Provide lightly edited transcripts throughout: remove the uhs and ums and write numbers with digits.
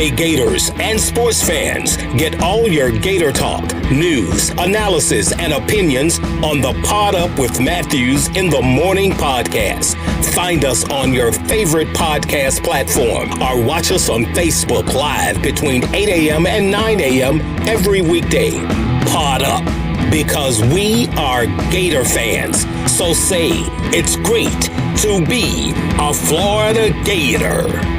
Hey Gators and sports fans, get all your Gator talk, news, analysis, and opinions on the Pod Up with Matthews in the Morning podcast. Find us on your favorite podcast platform or watch us on Facebook Live between 8 a.m. and 9 a.m. every weekday. Pod Up, because we are Gator fans. So say it's great to be a Florida Gator.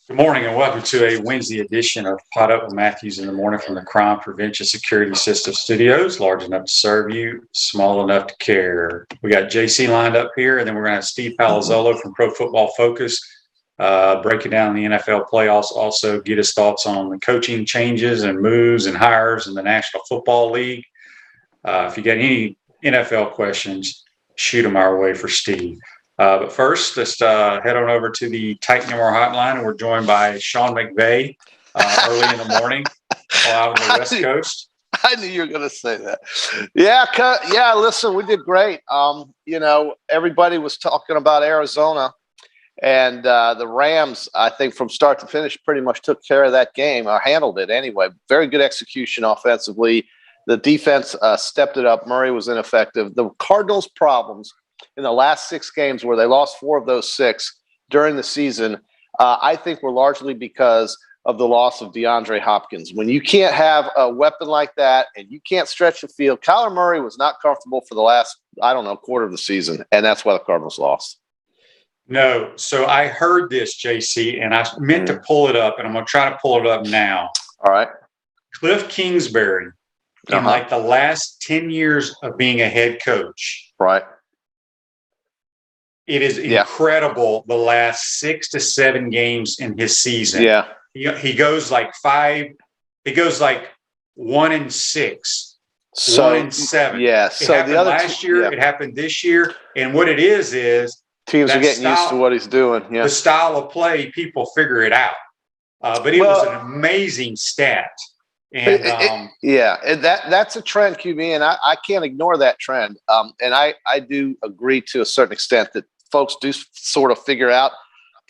Good morning and welcome to a Wednesday edition of Pod Up with Matthews in the Morning from the Crime Prevention Security System Studios. Large enough to serve you, small enough to care. We got JC lined up here, and then we're going to have Steve Palazzolo from Pro Football Focus breaking down the NFL playoffs. Also get his thoughts on the coaching changes and moves and hires in the National Football League. If you got any NFL questions, shoot them our way for Steve. But first, let's head on over to the Titan MR hotline, and we're joined by Sean McVay early in the morning out on the West Coast. I knew you were going to say that. Yeah. Listen, we did great. Everybody was talking about Arizona, and the Rams, I think from start to finish, pretty much took care of that game, or handled it anyway. Very good execution offensively. The defense stepped it up. Murray was ineffective. The Cardinals' problems in the last 6 games, where they lost 4 of those 6 during the season, I think were largely because of the loss of DeAndre Hopkins. When you can't have a weapon like that and you can't stretch the field, Kyler Murray was not comfortable for the last, quarter of the season, and that's why the Cardinals lost. No, so I heard this, JC, and I meant to pull it up, and I'm going to try to pull it up now. All right. Cliff Kingsbury, in like the last 10 years of being a head coach. Right. It is incredible the last 6 to 7 games in his season. Yeah. He goes like 5. He goes like 1-6, 1-7. Yeah. So it happened last year. It happened this year. And what it is teams are getting used to what he's doing. Yeah. The style of play, people figure it out. But it was an amazing stat. And that's a trend, QB, and I can't ignore that trend. And I do agree to a certain extent that folks do sort of figure out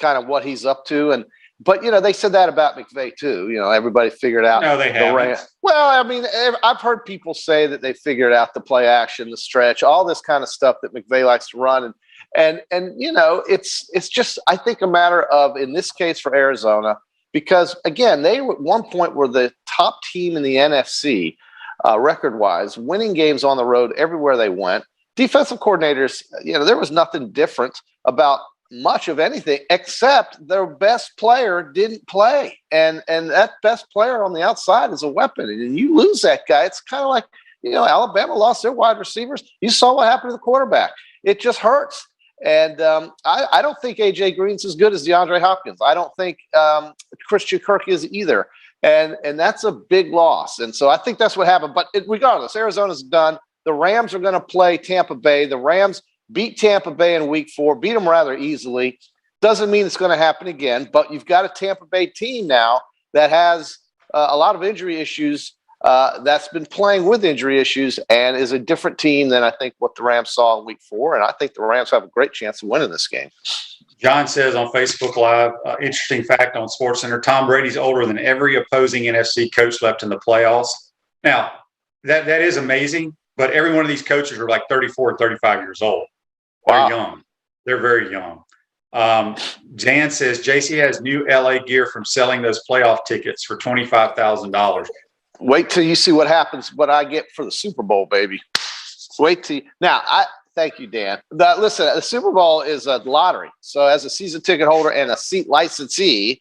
kind of what he's up to. But they said that about McVay too. Everybody figured out. No, they haven't. Well, I mean, I've heard people say that they figured out the play action, the stretch, all this kind of stuff that McVay likes to run. And it's just, I think, a matter of, in this case for Arizona, because, again, they at one point were the top team in the NFC record-wise, winning games on the road everywhere they went. Defensive coordinators, there was nothing different about much of anything except their best player didn't play. And that best player on the outside is a weapon. And you lose that guy. It's kind of like, Alabama lost their wide receivers. You saw what happened to the quarterback. It just hurts. And I don't think A.J. Green's as good as DeAndre Hopkins. I don't think Christian Kirk is either. And that's a big loss. And so I think that's what happened. But regardless, Arizona's done. The Rams are going to play Tampa Bay. The Rams beat Tampa Bay in Week 4, beat them rather easily. Doesn't mean it's going to happen again. But you've got a Tampa Bay team now that has a lot of injury issues, that's been playing with injury issues, and is a different team than I think what the Rams saw in Week 4. And I think the Rams have a great chance of winning this game. John says on Facebook Live, interesting fact on SportsCenter, Tom Brady's older than every opposing NFC coach left in the playoffs. Now, that is amazing, but every one of these coaches are like 34 and 35 years old. They're young. They're very young. Jan says, JC has new LA gear from selling those playoff tickets for $25,000. Wait till you see what happens, what I get for the Super Bowl, baby. Wait till thank you, Dan. Listen, the Super Bowl is a lottery. So as a season ticket holder and a seat licensee,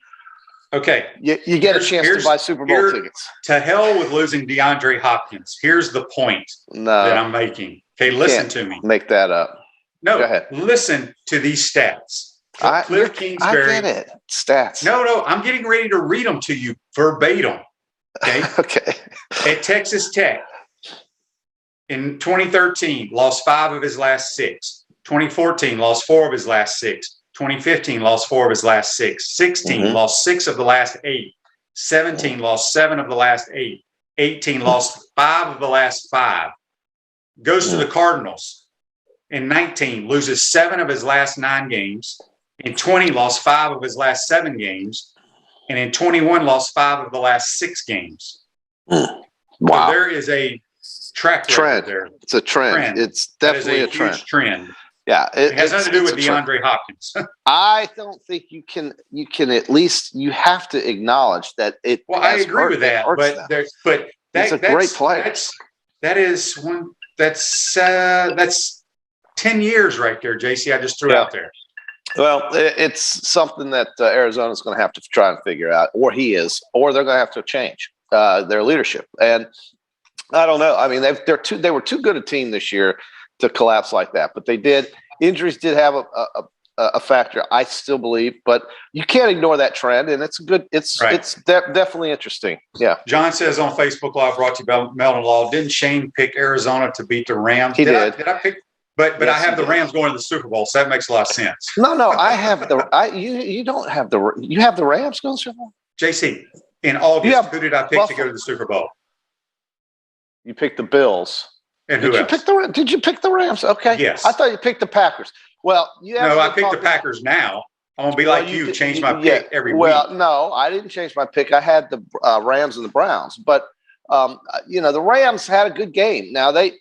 okay, you get a chance to buy Super Bowl tickets. To hell with losing DeAndre Hopkins. Here's the point that I'm making. Okay, listen to me. Make that up. No, go ahead. Listen to these stats. Cliff Kingsbury. I get it. Stats. No, I'm getting ready to read them to you verbatim. Okay. Okay. At Texas Tech, in 2013, lost 5 of his last 6. 2014, lost 4 of his last 6. 2015, lost 4 of his last 6. 16, lost 6 of the last 8. 17, lost 7 of the last 8. 18, lost 5 of the last 5. goes to the Cardinals in 19, loses 7 of his last 9 games. In 20, lost 5 of his last 7 games. And in 21, lost 5 of the last 6 games. Wow. So there is a track record there. It's a trend. It's definitely a trend. Huge trend. Yeah. It has nothing to do with DeAndre Hopkins. I don't think you can at least, you have to acknowledge that it. Well, I agree with that, but he's a great player. That's 10 years right there, JC. I just threw out there. Well, it's something that Arizona's going to have to try and figure out, or they're going to have to change their leadership. And I don't know. I mean, they were too good a team this year to collapse like that, but they did. Injuries did have a factor, I still believe, but you can't ignore that trend, and it's good. It's definitely interesting. Yeah. John says on Facebook Live, brought to you by Melton Law, didn't Shane pick Arizona to beat the Rams? He did. Did I pick? But yes, I have the Rams going to the Super Bowl, so that makes a lot of sense. No, I have you don't have you have the Rams going to the Super Bowl? JC, in August, who did I pick to go to the Super Bowl? You picked the Bills. And who else? Did you pick the Rams? Okay. Yes. I thought you picked the Packers. Well, I picked the Packers now. I'm going to be like you, change my pick every week. Well, no, I didn't change my pick. I had the Rams and the Browns. But, the Rams had a good game. Now, they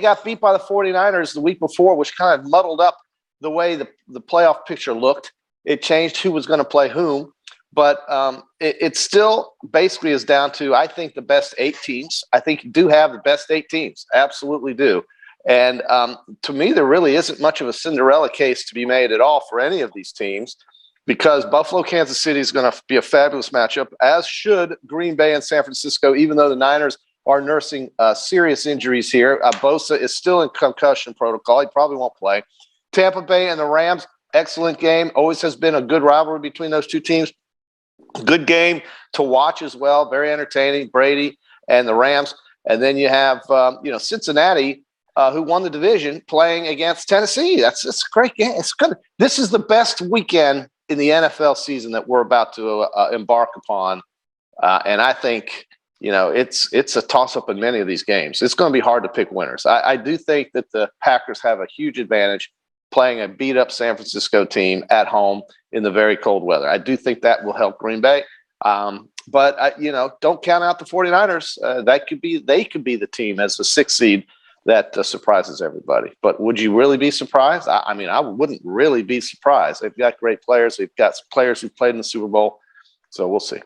got beat by the 49ers the week before, which kind of muddled up the way the playoff picture looked. It changed who was going to play whom. But it still basically is down to, I think, the best 8 teams. I think you do have the best 8 teams. Absolutely do. And to me, there really isn't much of a Cinderella case to be made at all for any of these teams, because Buffalo, Kansas City is going to be a fabulous matchup, as should Green Bay and San Francisco, even though the Niners are nursing serious injuries here. Bosa is still in concussion protocol. He probably won't play. Tampa Bay and the Rams, excellent game. Always has been a good rivalry between those two teams. Good game to watch as well. Very entertaining. Brady and the Rams. And then you have, Cincinnati, who won the division, playing against Tennessee. It's a great game. It's good. This is the best weekend in the NFL season that we're about to embark upon. And I think, it's a toss-up in many of these games. It's going to be hard to pick winners. I do think that the Packers have a huge advantage playing a beat-up San Francisco team at home in the very cold weather. I do think that will help Green Bay. But don't count out the 49ers. They could be the team as the 6th seed that surprises everybody. But would you really be surprised? I wouldn't really be surprised. They've got great players. They've got players who played in the Super Bowl. So we'll see.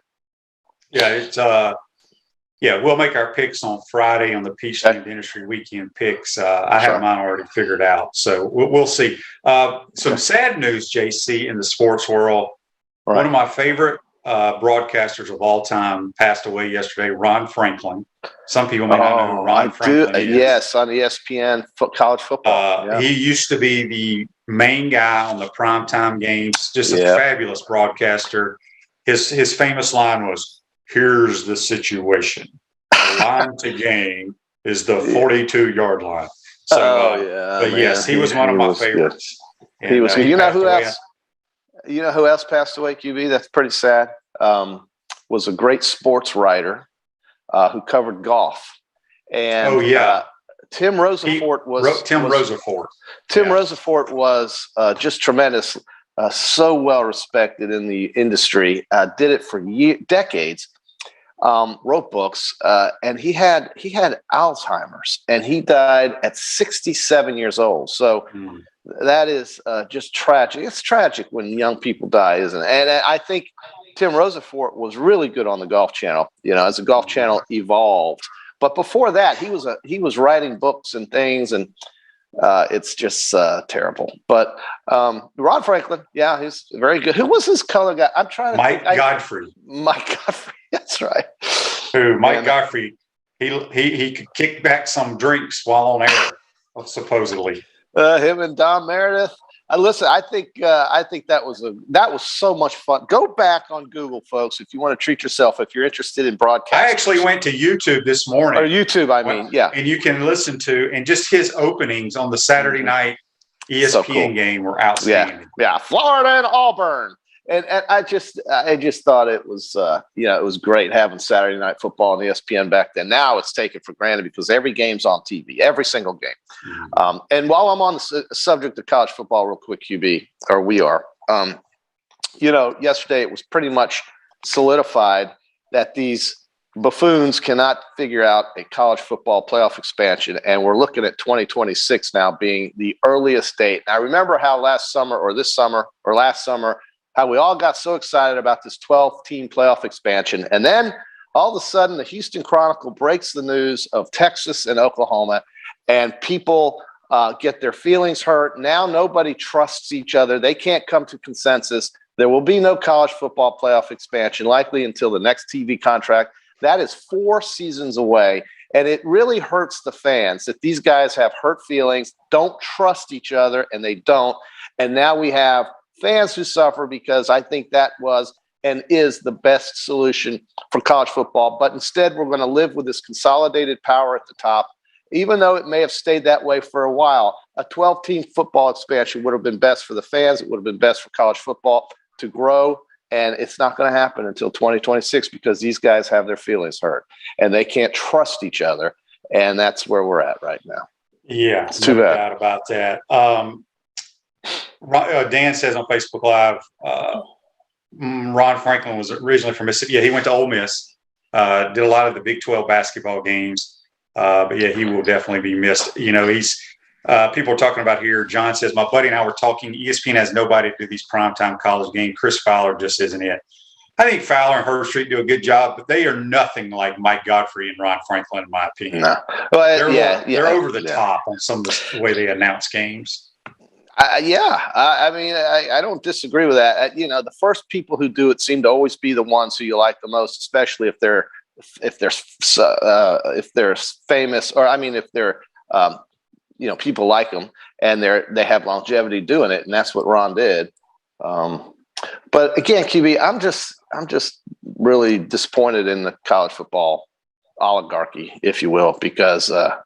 Yeah, we'll make our picks on Friday on the Peachland Industry Weekend picks. I have mine already figured out. So we'll see. Some sad news, JC, in the sports world. Right. One of my favorite broadcasters of all time passed away yesterday, Ron Franklin. Some people may not know who Ron Franklin is. Yes, on ESPN college football. He used to be the main guy on the primetime games, just a fabulous broadcaster. His famous line was, "Here's the situation. The line to gain is the 42-yard line." So, yes, he was one of my favorites. He was. You know who else? You know who else passed away, QB? That's pretty sad. Was a great sports writer who covered golf. And Tim Rosafort was. Tim Rosafort was just tremendous. So well respected in the industry. Did it for decades. Wrote books, and he had Alzheimer's, and he died at 67 years old. So that is just tragic. It's tragic when young people die, isn't it? And I think Tim Rosafort was really good on the Golf Channel. As the Golf Channel evolved. But before that, he was writing books and things, and it's just terrible. But Ron Franklin, he's very good. Who was his color guy? I'm trying to Mike Godfrey. Mike Godfrey, that's right. Mike Godfrey, he could kick back some drinks while on air, supposedly. Him and Don Meredith. Listen, I think that was so much fun. Go back on Google, folks, if you want to treat yourself. If you're interested in broadcasting, I actually went to YouTube this morning. Or YouTube, and you can listen to and just his openings on the Saturday night ESPN game were outstanding. Yeah, Florida and Auburn. And I just thought it was, it was great having Saturday Night Football on ESPN back then. Now it's taken for granted because every game's on TV, every single game. And while I'm on the subject of college football, real quick, QB, or we are, yesterday it was pretty much solidified that these buffoons cannot figure out a college football playoff expansion, and we're looking at 2026 now being the earliest date. Now, I remember how last summer, how we all got so excited about this 12-team playoff expansion, and then all of a sudden the Houston Chronicle breaks the news of Texas and Oklahoma, and people get their feelings hurt. Now nobody trusts each other. They can't come to consensus. There will be no college football playoff expansion, likely until the next TV contract. That is 4 seasons away, and it really hurts the fans that these guys have hurt feelings, don't trust each other, and they don't. And now we have fans who suffer because I think that was and is the best solution for college football. But instead, we're going to live with this consolidated power at the top. Even though it may have stayed that way for a while, a 12-team football expansion would have been best for the fans. It would have been best for college football to grow. And it's not going to happen until 2026 because these guys have their feelings hurt and they can't trust each other. And that's where we're at right now. Yeah, it's too bad. Doubt about that. Dan says on Facebook Live, Ron Franklin was originally from Mississippi. Yeah, he went to Ole Miss, did a lot of the Big 12 basketball games. But yeah, he will definitely be missed. He's people are talking about here. John says, my buddy and I were talking. ESPN has nobody to do these primetime college games. Chris Fowler just isn't it. I think Fowler and Herb Street do a good job, but they are nothing like Mike Godfrey and Ron Franklin, in my opinion. No. Well, they're over the top on some of the way they announce games. I don't disagree with that. The first people who do it seem to always be the ones who you like the most, especially if they're famous, or if they're people like them and they have longevity doing it, and that's what Ron did. But again, QB, I'm just really disappointed in the college football oligarchy, if you will, because the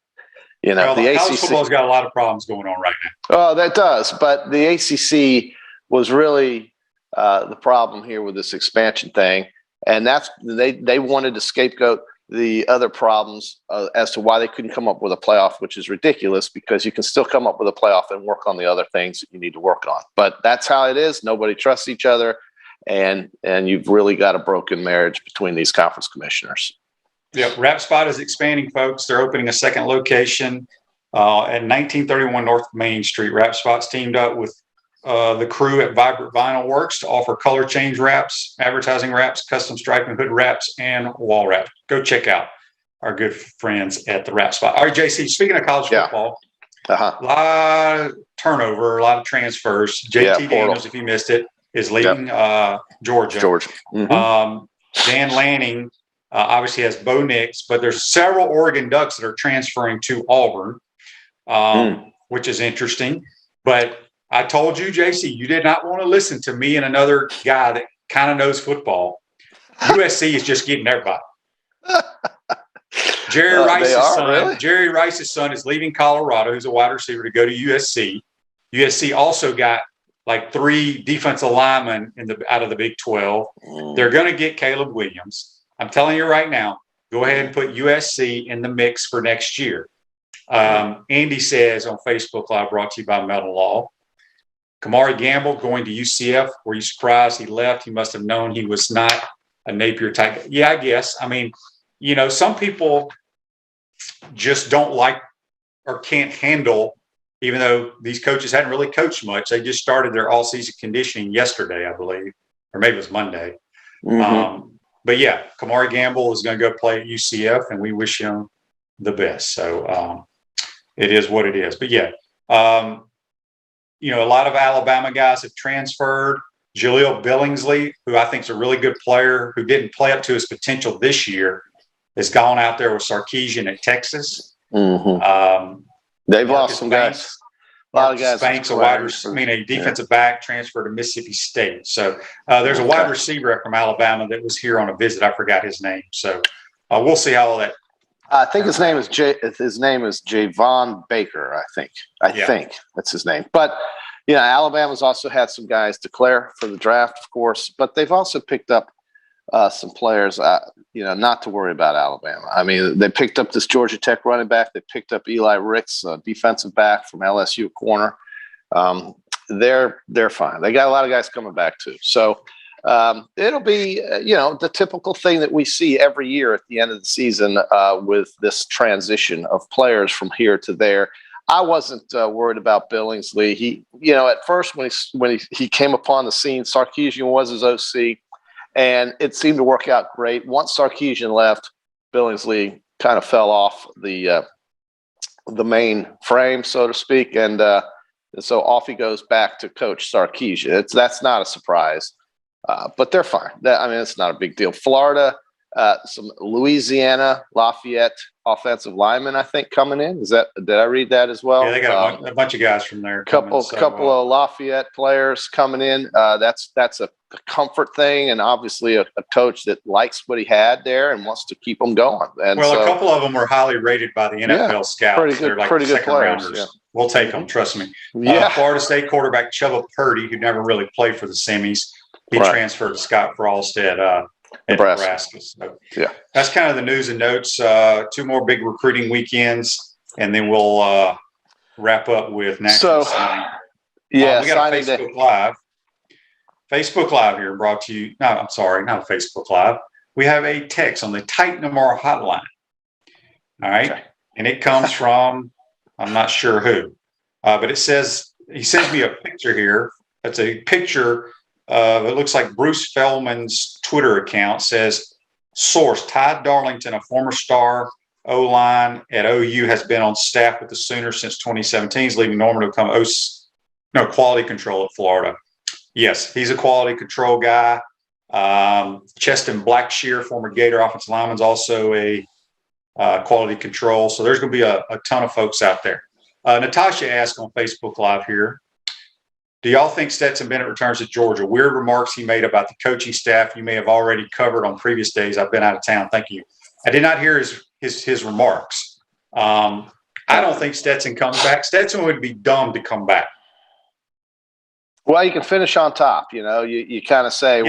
ACC, college football's got a lot of problems going on right now. Oh, that does, but the ACC was really the problem here with this expansion thing, and that's they wanted to scapegoat the other problems as to why they couldn't come up with a playoff, which is ridiculous because you can still come up with a playoff and work on the other things that you need to work on. But that's how it is. Nobody trusts each other, and you've really got a broken marriage between these conference commissioners. Yep, Rap Spot is expanding, folks. They're opening a second location at 1931 North Main Street. Rap Spot's teamed up with the crew at Vibrant Vinyl Works to offer color change wraps, advertising wraps, custom striping hood wraps, and wall wraps. Go check out our good friends at the Rap Spot. All right, JC, speaking of college football, a lot of turnover, a lot of transfers. JT Daniels, if you missed it, is leaving Georgia. Mm-hmm. Dan Lanning obviously has Bo Nix, but there's several Oregon Ducks that are transferring to Auburn, which is interesting. But I told you, JC, you did not want to listen to me and another guy that kind of knows football. USC is just getting everybody. Jerry Rice's son is leaving Colorado, who's a wide receiver, to go to USC. USC also got like 3 defensive linemen out of the Big 12. They're going to get Caleb Williams. I'm telling you right now, go ahead and put USC in the mix for next year. Andy says on Facebook Live, brought to you by Metal Law, Kamari Gamble going to UCF. Were you surprised he left? He must have known he was not a Napier type. Yeah, I guess. I mean, some people just don't like or can't handle, even though these coaches hadn't really coached much. They just started their all-season conditioning yesterday, I believe, or maybe it was Monday. Mm-hmm. But yeah, Kamari Gamble is going to go play at UCF, and we wish him the best. So it is what it is. But yeah, a lot of Alabama guys have transferred. Jaleel Billingsley, who I think is a really good player, who didn't play up to his potential this year, has gone out there with Sarkisian at Texas. Mm-hmm. They've lost some guys. A lot of guys. Banks, a defensive back, transferred to Mississippi State. So there's a wide receiver from Alabama that was here on a visit. I forgot his name. So we'll see how all that. I think his name is Javon Baker. I think that's his name. But Alabama's also had some guys declare for the draft, of course, but they've also picked up some players, not to worry about Alabama. I mean, they picked up this Georgia Tech running back. They picked up Eli Ricks, defensive back from LSU corner. They're fine. They got a lot of guys coming back too. So it'll be, the typical thing that we see every year at the end of the season with this transition of players from here to there. I wasn't worried about Billingsley. He, at first when he came upon the scene, Sarkisian was his OC. And it seemed to work out great. Once Sarkisian left, Billingsley kind of fell off the main frame, so to speak, and so off he goes back to coach Sarkisian. That's not a surprise, but they're fine. It's not a big deal. Florida, some Louisiana, Lafayette offensive linemen, I think, coming in. Did I read that as well? Yeah, they got a bunch of guys from there. Couple of Lafayette players coming in. That's a comfort thing, and obviously a coach that likes what he had there and wants to keep them going. And a couple of them were highly rated by the NFL scouts. Pretty good players. Rounders. Yeah. We'll take them, trust me. Yeah. Florida State quarterback Chubba Purdy, who never really played for the Semis, he transferred to Scott Frostad at Nebraska. So that's kind of the news and notes. 2 more big recruiting weekends, and then we'll wrap up with national signing. We got a Facebook Live. Facebook Live here brought to you. No, I'm sorry, not a Facebook Live. We have a text on the Titan Tomorrow hotline. All right. Okay. And it comes from, I'm not sure who, but it says, he sends me a picture here. It's a picture of, it looks like Bruce Feldman's Twitter account, says, source, Ty Darlington, a former star O-line at OU, has been on staff with the Sooners since 2017. He's leaving Norman to become quality control at Florida. Yes, he's a quality control guy. Cheston Blackshear, former Gator offensive lineman, is also a quality control. So there's going to be a ton of folks out there. Natasha asked on Facebook Live here, do y'all think Stetson Bennett returns to Georgia? Weird remarks he made about the coaching staff you may have already covered on previous days. I've been out of town. Thank you. I did not hear his remarks. I don't think Stetson comes back. Stetson would be dumb to come back. Well, you can finish on top. You kind of say,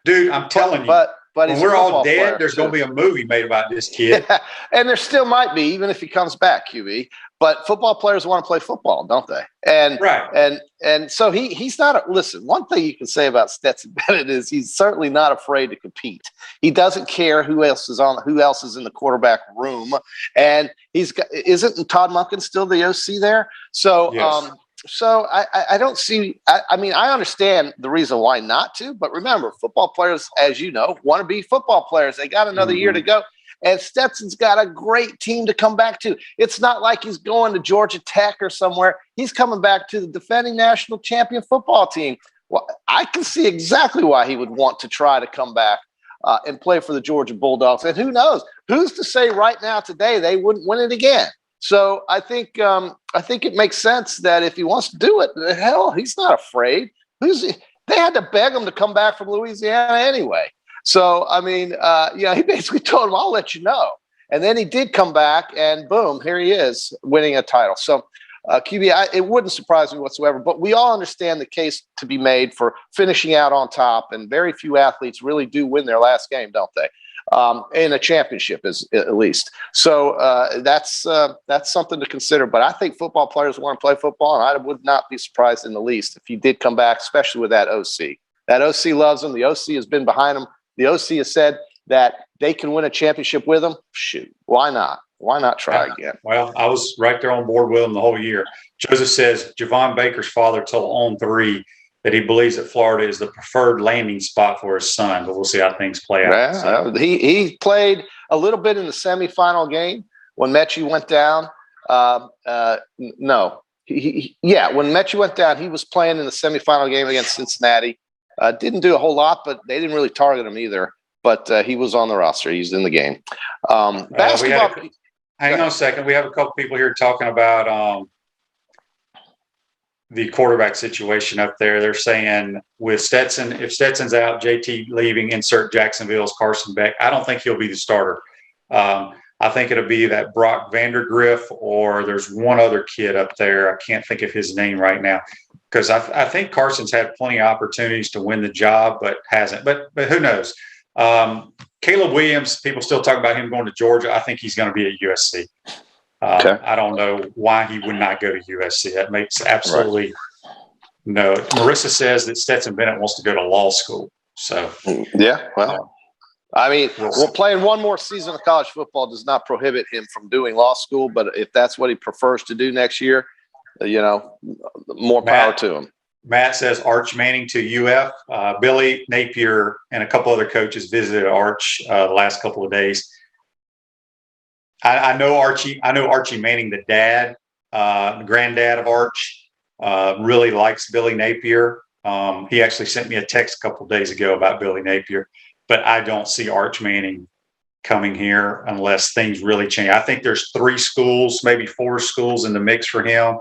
dude, I'm telling you. But when we're all dead, there's going to be a movie made about this kid. Yeah, and there still might be, even if he comes back, QB. But football players want to play football, don't they? And right. And so he's not. Listen, one thing you can say about Stetson Bennett is he's certainly not afraid to compete. He doesn't care who else is in the quarterback room, and isn't Todd Monken still the OC there? So. Yes. So I don't see. I understand the reason why not to, but remember, football players, as you know, want to be football players. They got another year to go, and Stetson's got a great team to come back to. It's not like he's going to Georgia Tech or somewhere. He's coming back to the defending national champion football team. Well, I can see exactly why he would want to try to come back and play for the Georgia Bulldogs. And who knows? Who's to say right now today they wouldn't win it again? So I think it makes sense that if he wants to do it, hell, he's not afraid. They had to beg him to come back from Louisiana anyway. So he basically told him, "I'll let you know." And then he did come back, and boom, here he is winning a title. So QB, it wouldn't surprise me whatsoever. But we all understand the case to be made for finishing out on top, and very few athletes really do win their last game, don't they? In a championship, at least. So that's something to consider. But I think football players want to play football, and I would not be surprised in the least if he did come back, especially with that OC. That OC loves him. The OC has been behind him. The OC has said that they can win a championship with him. Shoot, why not? Why not try again? Well, I was right there on board with him the whole year. Joseph says Javon Baker's father told On3 that he believes that Florida is the preferred landing spot for his son, but we'll see how things play out. Yeah, so. He played a little bit in the semifinal game when Mechie went down. When Mechie went down, he was playing in the semifinal game against Cincinnati. Didn't do a whole lot, but they didn't really target him either. But he was on the roster. He's in the game. Basketball. Hang on a second. We have a couple people here talking about the quarterback situation up there. They're saying with Stetson, if Stetson's out, JT leaving, insert Jacksonville's Carson Beck. I don't think he'll be the starter. I think it'll be that Brock Vandergriff, or there's one other kid up there. I can't think of his name right now, because I think Carson's had plenty of opportunities to win the job, but hasn't. But who knows? Caleb Williams, people still talk about him going to Georgia. I think he's going to be at USC. Okay. I don't know why he would not go to USC. That makes absolutely no. Marissa says that Stetson Bennett wants to go to law school. So yeah, well, I mean, playing one more season of college football does not prohibit him from doing law school. But if that's what he prefers to do next year, more power to him. Matt says Arch Manning to UF. Billy Napier and a couple other coaches visited Arch the last couple of days. I know Archie. I know Archie Manning, the dad, the granddad of Arch, really likes Billy Napier. He actually sent me a text a couple of days ago about Billy Napier, but I don't see Arch Manning coming here unless things really change. I think there's 3 schools, maybe 4 schools in the mix for him.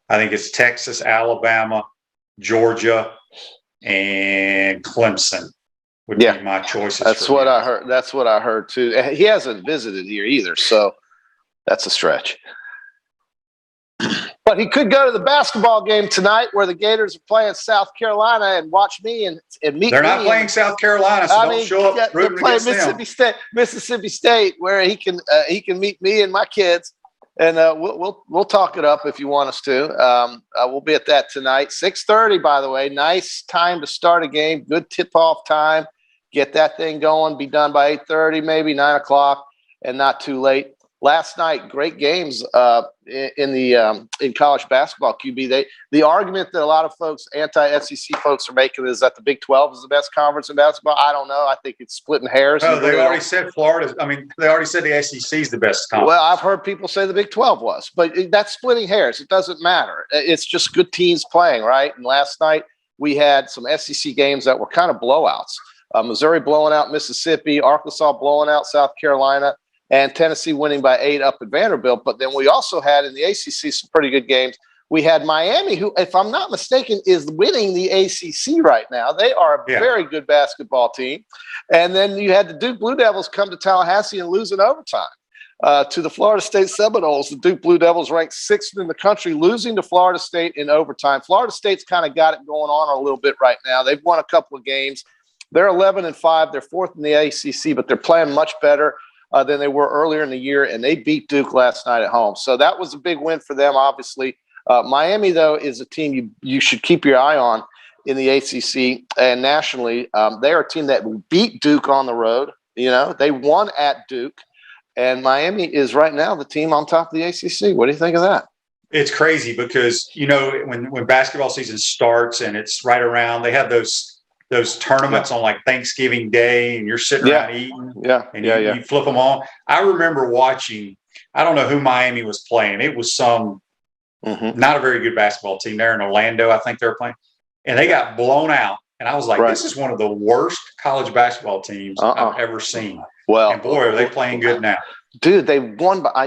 I think it's Texas, Alabama, Georgia, and Clemson would be my choices. That's what I heard. That's what I heard too. He hasn't visited here either, so that's a stretch. But he could go to the basketball game tonight where the Gators are playing South Carolina and watch me and meet. They're not playing South Carolina, so don't show up. They're playing Mississippi State, where he can meet me and my kids, and we'll talk it up if you want us to. We'll be at that tonight, 6:30. By the way, nice time to start a game. Good tip-off time. Get that thing going. Be done by 8:30, maybe 9 o'clock, and not too late. Last night, great games in college basketball. QB, the argument that a lot of folks, anti-SEC folks, are making is that the Big 12 is the best conference in basketball. I don't know. I think it's splitting hairs. No, they already said Florida. I mean, they already said the SEC is the best conference. Well, I've heard people say the Big 12 was, but that's splitting hairs. It doesn't matter. It's just good teams playing, right? And last night we had some SEC games that were kind of blowouts. Missouri blowing out Mississippi, Arkansas blowing out South Carolina, and Tennessee winning by 8 up at Vanderbilt. But then we also had in the ACC some pretty good games. We had Miami, who, if I'm not mistaken, is winning the ACC right now. They are a very good basketball team. And then you had the Duke Blue Devils come to Tallahassee and lose in overtime to the Florida State Seminoles. The Duke Blue Devils ranked 6th in the country, losing to Florida State in overtime. Florida State's kind of got it going on a little bit right now. They've won a couple of games. They're 11-5. They're 4th in the ACC, but they're playing much better than they were earlier in the year, and they beat Duke last night at home. So that was a big win for them, obviously. Miami, though, is a team you should keep your eye on in the ACC and nationally. They are a team that beat Duke on the road. They won at Duke, and Miami is right now the team on top of the ACC. What do you think of that? It's crazy because, when basketball season starts and it's right around, they have those tournaments on like Thanksgiving Day, and you're sitting around eating, you flip them on. I remember watching, I don't know who Miami was playing. It was some not a very good basketball team there in Orlando. I think they were playing, and they got blown out. And I was like, this is one of the worst college basketball teams I've ever seen. Well, and boy, are they playing good now. Dude, they won by,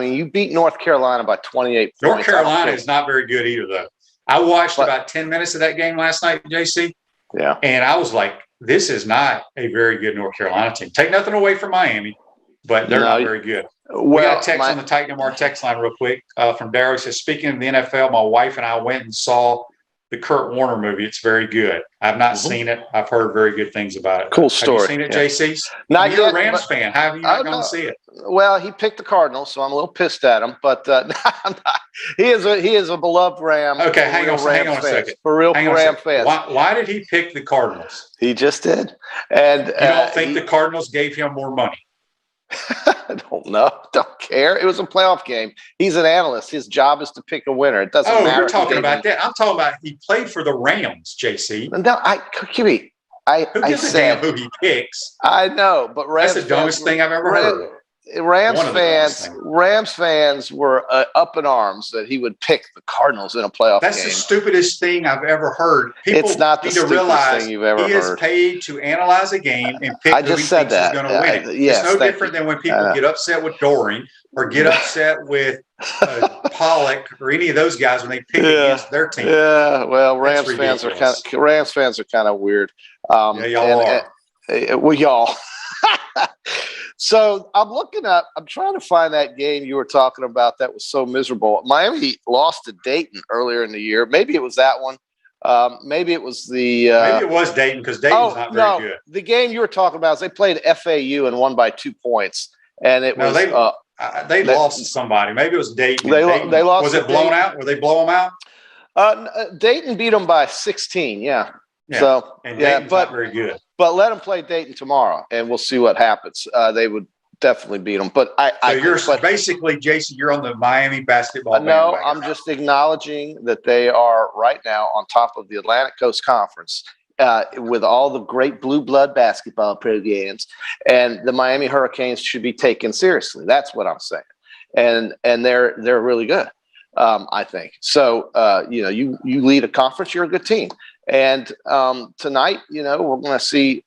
you beat North Carolina by 28 points. North Carolina is not very good either, though. I watched about 10 minutes of that game last night, JC. Yeah. And I was like, this is not a very good North Carolina team. Take nothing away from Miami, but they're not very good. We got a text on the Titan MR text line real quick from Darrow. He says, speaking of the NFL, my wife and I went and saw the Kurt Warner movie. It's very good. I've not seen it. I've heard very good things about it. Cool story. Have you seen it, JC? Not You're yet, a Rams fan. How have you not gone to see it? Well, he picked the Cardinals, so I'm a little pissed at him. But he is a beloved Ram. Okay, hang on a second. For real Ram fans. Why did he pick the Cardinals? He just did. And you don't think the Cardinals gave him more money? I don't know. Don't care. It was a playoff game. He's an analyst. His job is to pick a winner. It doesn't matter. Oh, you're talking about that. I'm talking about he played for the Rams, JC. No, QB. Who gives a damn who he picks? I know, but Rams that's the dumbest thing I've ever heard. Rams fans were up in arms that he would pick the Cardinals in a playoff game. That's the stupidest thing I've ever heard. People it's not the stupidest thing you've ever heard. He is paid to analyze a game and pick who he thinks is going to win it. Yes, it's no different than when people get upset with Doring or get upset with Pollock or any of those guys when they pick against their team. Yeah, well, Rams fans are kind of weird. Y'all are. Well, y'all. So I'm trying to find that game you were talking about that was so miserable. Miami lost to Dayton earlier in the year. Maybe it was that one. Maybe it was the. Maybe it was Dayton because Dayton's not very good. The game you were talking about is they played FAU and won by 2 points, and they lost to somebody. Maybe it was Dayton. They lost. Was it blown out? Were they blow them out? Dayton beat them by 16. Yeah. So Dayton's not very good. But let them play Dayton tomorrow, and we'll see what happens. They would definitely beat them. But basically, JC, you're on the Miami basketball. No, I'm just acknowledging that they are right now on top of the Atlantic Coast Conference with all the great blue blood basketball programs, and the Miami Hurricanes should be taken seriously. That's what I'm saying, and they're really good. I think so. You lead a conference, you're a good team. And tonight, we're going to see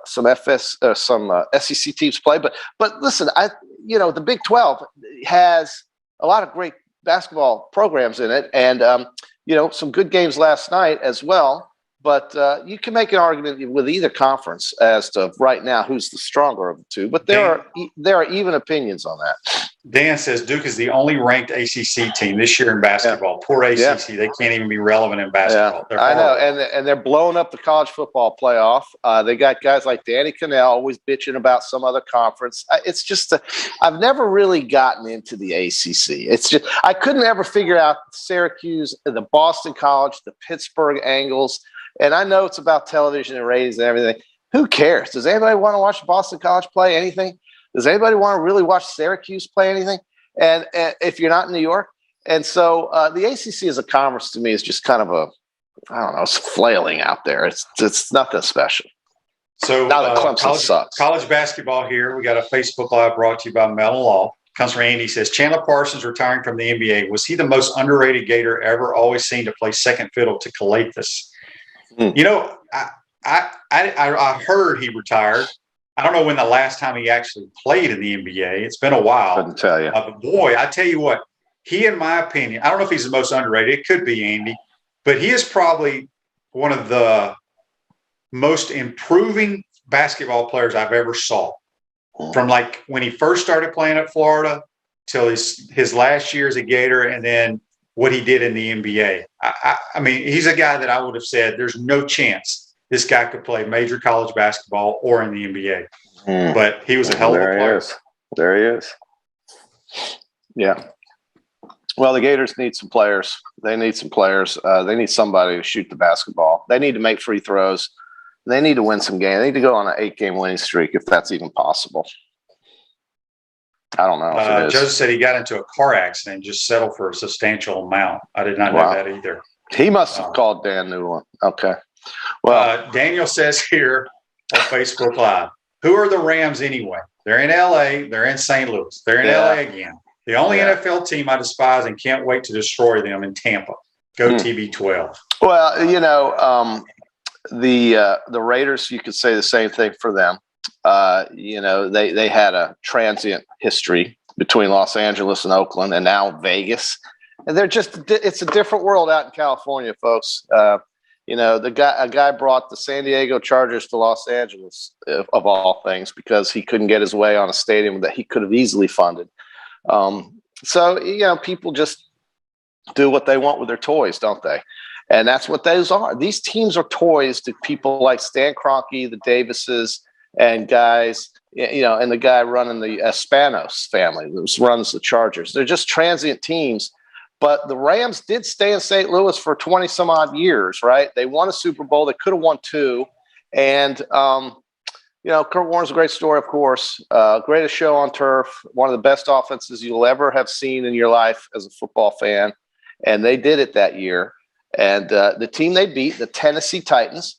some SEC teams play. But listen, the Big 12 has a lot of great basketball programs in it, and some good games last night as well. But you can make an argument with either conference as to right now who's the stronger of the two. But there are even opinions on that. Dan says Duke is the only ranked ACC team this year in basketball. Poor ACC. Yeah. They can't even be relevant in basketball. Yeah. I know. And they're blowing up the college football playoff. They got guys like Danny Cannell always bitching about some other conference. It's just I've never really gotten into the ACC. It's just I couldn't ever figure out Syracuse, the Boston College, the Pittsburgh Angles. And I know it's about television and ratings and everything. Who cares? Does anybody want to watch Boston College play anything? Does anybody want to really watch Syracuse play anything? And if you're not in New York, and so the ACC as a conference to me is just kind of it's flailing out there. It's nothing special. So now that Clemson sucks. College basketball here. We got a Facebook Live brought to you by Mellon Law. Comes from Andy, says Chandler Parsons retiring from the NBA. Was he the most underrated Gator ever? Always seen to play second fiddle to Calathis. I heard he retired. I don't know when the last time he actually played in the NBA. It's been a while. Couldn't tell you. But boy, I tell you what, he, in my opinion, I don't know if he's the most underrated. It could be Andy, but he is probably one of the most improving basketball players I've ever saw. From like when he first started playing at Florida till his last year as a Gator, and then what he did in the NBA. I mean, he's a guy that I would have said there's no chance this guy could play major college basketball or in the NBA. But he was a hell of a player. There he is. Yeah. Well, the Gators need some players. They need some players. They need somebody to shoot the basketball. They need to make free throws. They need to win some games. They need to go on an 8-game winning streak if that's even possible. I don't know. Joseph said he got into a car accident and just settled for a substantial amount. I did not know that either. He must have called Dan Newland. Okay. Well, Daniel says here on Facebook Live, who are the Rams anyway? They're in L.A. They're in St. Louis. They're in L.A. again. The only NFL team I despise and can't wait to destroy them in Tampa. Go TB12. Well, the Raiders, you could say the same thing for them. They had a transient history between Los Angeles and Oakland and now Vegas. And it's a different world out in California, folks. A guy brought the San Diego Chargers to Los Angeles, of all things, because he couldn't get his way on a stadium that he could have easily funded. People just do what they want with their toys, don't they? And that's what those are. These teams are toys to people like Stan Kroenke, the Davises, and guys, and the guy running the Spanos family who runs the Chargers. They're just transient teams. But the Rams did stay in St. Louis for 20 some odd years, right? They won a Super Bowl. They could have won 2. And, Kurt Warner's a great story, of course. Greatest show on turf. One of the best offenses you'll ever have seen in your life as a football fan. And they did it that year. And the team they beat, the Tennessee Titans,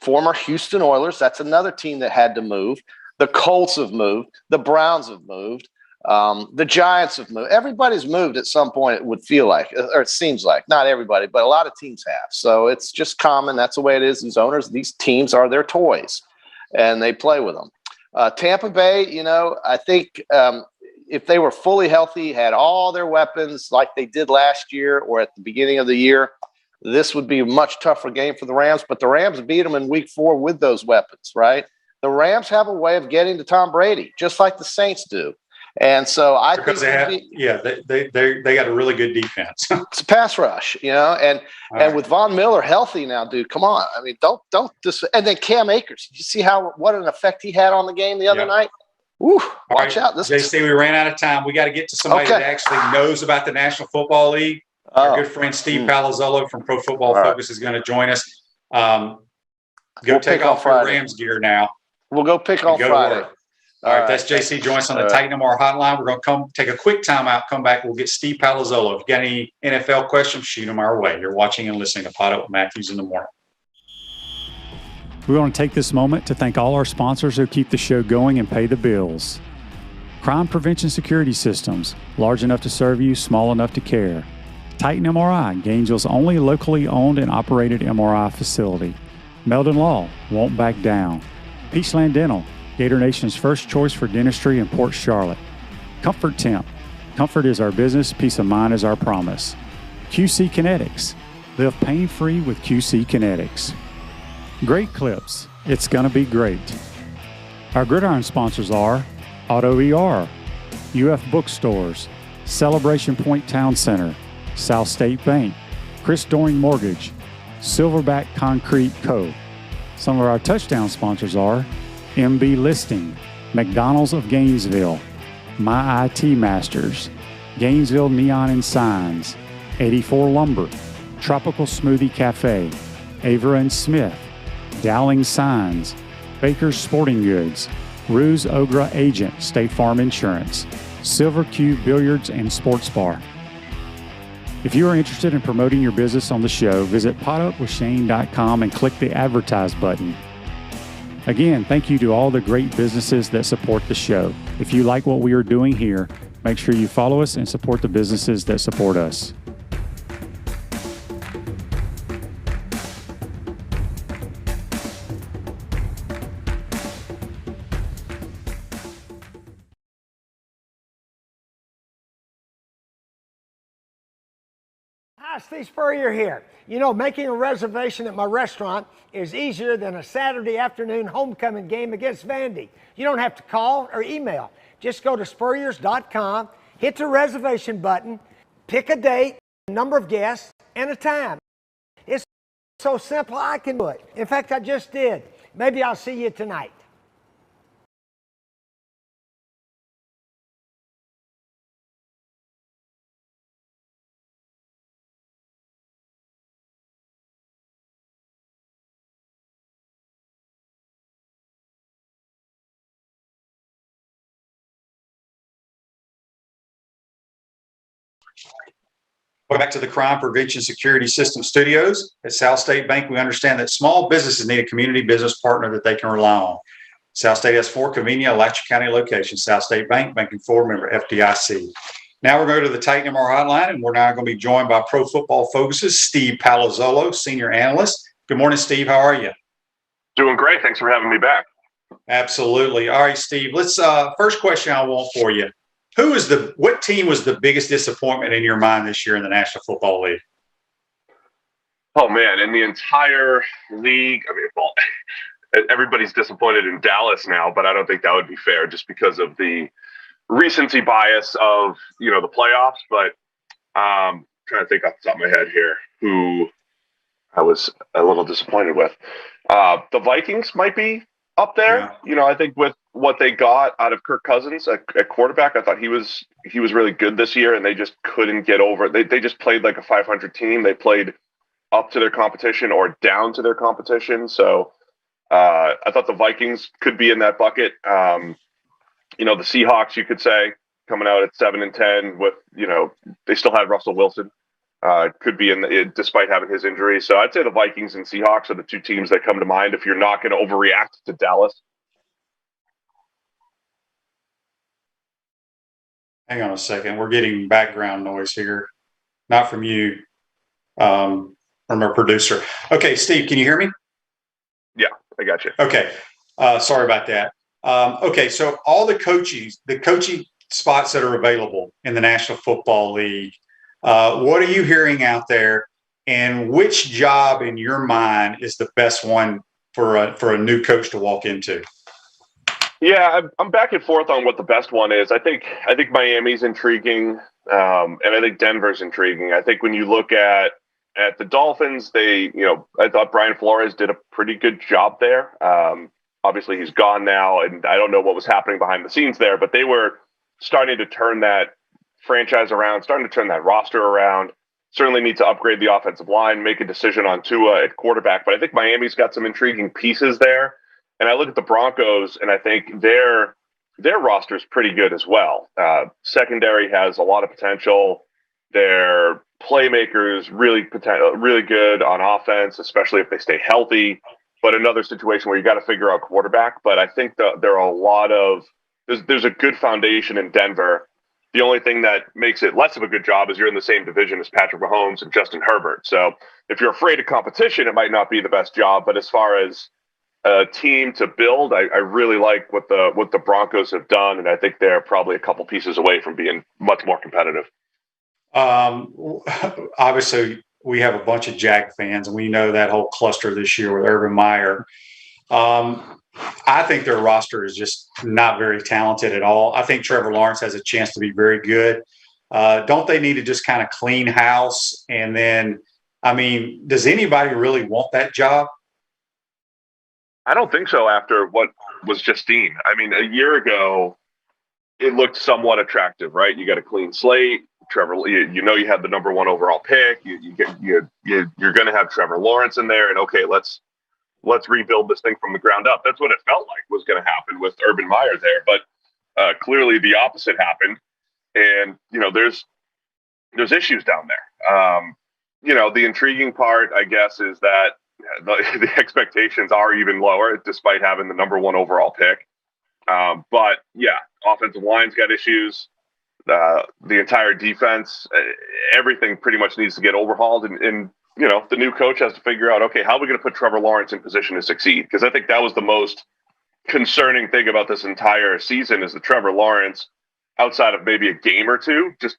former Houston Oilers, that's another team that had to move. The Colts have moved. The Browns have moved. The Giants have moved. Everybody's moved at some point, it would feel like, or it seems like. Not everybody, but a lot of teams have. So it's just common. That's the way it is. These teams are their toys, and they play with them. Tampa Bay, I think if they were fully healthy, had all their weapons like they did last year or at the beginning of the year, this would be a much tougher game for the Rams. But the Rams beat them in week 4 with those weapons, right? the Rams have a way of getting to Tom Brady, just like the Saints do. And so I because think they got a really good defense. it's a pass rush, and right. with Von Miller healthy now, dude, come on. I mean, don't and then Cam Akers. Did you see what an effect he had on the game the other night? Woo, watch out. JC, we ran out of time. We got to get to somebody that actually knows about the National Football League. Our good friend Steve Palazzolo from Pro Football Focus is going to join us. We'll take off your Rams gear now. We'll go pick on Friday. All right, that's JC. Join us on the Titan MR hotline. We're going to come take a quick timeout, come back. We'll get Steve Palazzolo. If you got any NFL questions, shoot them our way. You're watching and listening to Pot Up with Matthews in the Morning. We want to take this moment to thank all our sponsors who keep the show going and pay the bills. Crime Prevention Security Systems, large enough to serve you, small enough to care. Titan MRI, Gainesville's only locally owned and operated MRI facility. Meldon Law, won't back down. Peachland Dental, Gator Nation's first choice for dentistry in Port Charlotte. Comfort Temp, comfort is our business, peace of mind is our promise. QC Kinetics, live pain-free with QC Kinetics. Great Clips, it's gonna be great. Our Gridiron sponsors are Auto ER, UF Bookstores, Celebration Point Town Center, South State Bank, Chris Doring Mortgage, Silverback Concrete Co. Some of our touchdown sponsors are MB Listing, McDonald's of Gainesville, My IT Masters, Gainesville Neon and Signs, 84 Lumber, Tropical Smoothie Cafe, Avera and Smith, Dowling Signs, Baker's Sporting Goods, Ruse Ogra Agent, State Farm Insurance, Silver Cube Billiards and Sports Bar. If you are interested in promoting your business on the show, visit potupwithshane.com and click the Advertise button. Again, thank you to all the great businesses that support the show. If you like what we are doing here, make sure you follow us and support the businesses that support us. Hi, Steve Spurrier here. You know, making a reservation at my restaurant is easier than a Saturday afternoon homecoming game against Vandy. You don't have to call or email. Just go to spurriers.com, hit the reservation button, pick a date, a number of guests, and a time. It's so simple I can do it. In fact, I just did. Maybe I'll see you tonight. Welcome back to the Crime Prevention Security System Studios. At South State Bank, we understand that small businesses need a community business partner that they can rely on. South State has 4 convenient Alachua County locations. South State Bank, banking 4 member FDIC. Now we're going to the Titan MR hotline, and we're now going to be joined by Pro Football Focus's Steve Palazzolo, senior analyst. Good morning, Steve. How are you? Doing great. Thanks for having me back. Absolutely. All right, Steve. Let's first question I want for you. What team was the biggest disappointment in your mind this year in the National Football League? Oh man, in the entire league, I mean, well, everybody's disappointed in Dallas now, but I don't think that would be fair just because of the recency bias of, the playoffs. But trying to think off the top of my head here who I was a little disappointed with. The Vikings might be up there. Yeah. I think with what they got out of Kirk Cousins at quarterback, I thought he was really good this year, and they just couldn't get over. They just played like a 500 team. They played up to their competition or down to their competition. So I thought the Vikings could be in that bucket. The Seahawks, you could say, coming out at 7-10 with, they still had Russell Wilson. Could be despite having his injury. So I'd say the Vikings and Seahawks are the 2 teams that come to mind if you're not going to overreact to Dallas. Hang on a second. We're getting background noise here. Not from you, from our producer. Okay, Steve, can you hear me? Yeah, I got you. Okay. Sorry about that. Okay, so all the coaching spots that are available in the National Football League, what are you hearing out there, and which job in your mind is the best one for a new coach to walk into? Yeah, I'm back and forth on what the best one is. I think Miami's intriguing, and I think Denver's intriguing. I think when you look at the Dolphins, I thought Brian Flores did a pretty good job there. Obviously, he's gone now, and I don't know what was happening behind the scenes there, but they were starting to turn that franchise around, starting to turn that roster around. Certainly need to upgrade the offensive line, make a decision on Tua at quarterback. But I think Miami's got some intriguing pieces there. And I look at the Broncos, and I think their roster is pretty good as well. Secondary has a lot of potential. Their playmakers really good on offense, especially if they stay healthy. But another situation where you got to figure out quarterback. But I think there are a lot of there's a good foundation in Denver. The only thing that makes it less of a good job is you're in the same division as Patrick Mahomes and Justin Herbert. So if you're afraid of competition, it might not be the best job. But as far as a team to build, I really like what the Broncos have done, and I think they're probably a couple pieces away from being much more competitive. Obviously, we have a bunch of Jag fans, and we know that whole cluster this year with Urban Meyer. I think their roster is just not very talented at all. I think Trevor Lawrence has a chance to be very good. Don't they need to just kind of clean house? And then, I mean, does anybody really want that job? I don't think so after what was Justine. I mean, a year ago, it looked somewhat attractive, right? You got a clean slate. Trevor, you had the number 1 overall pick. You're going to have Trevor Lawrence in there, and okay, let's rebuild this thing from the ground up. That's what it felt like was going to happen with Urban Meyer there, but clearly the opposite happened. And there's issues down there. The intriguing part, I guess, is that the expectations are even lower despite having the number 1 overall pick. But yeah, offensive line's got issues. The entire defense, everything pretty much needs to get overhauled. And the new coach has to figure out, okay, how are we going to put Trevor Lawrence in position to succeed? Because I think that was the most concerning thing about this entire season is that Trevor Lawrence, outside of maybe a game or two, just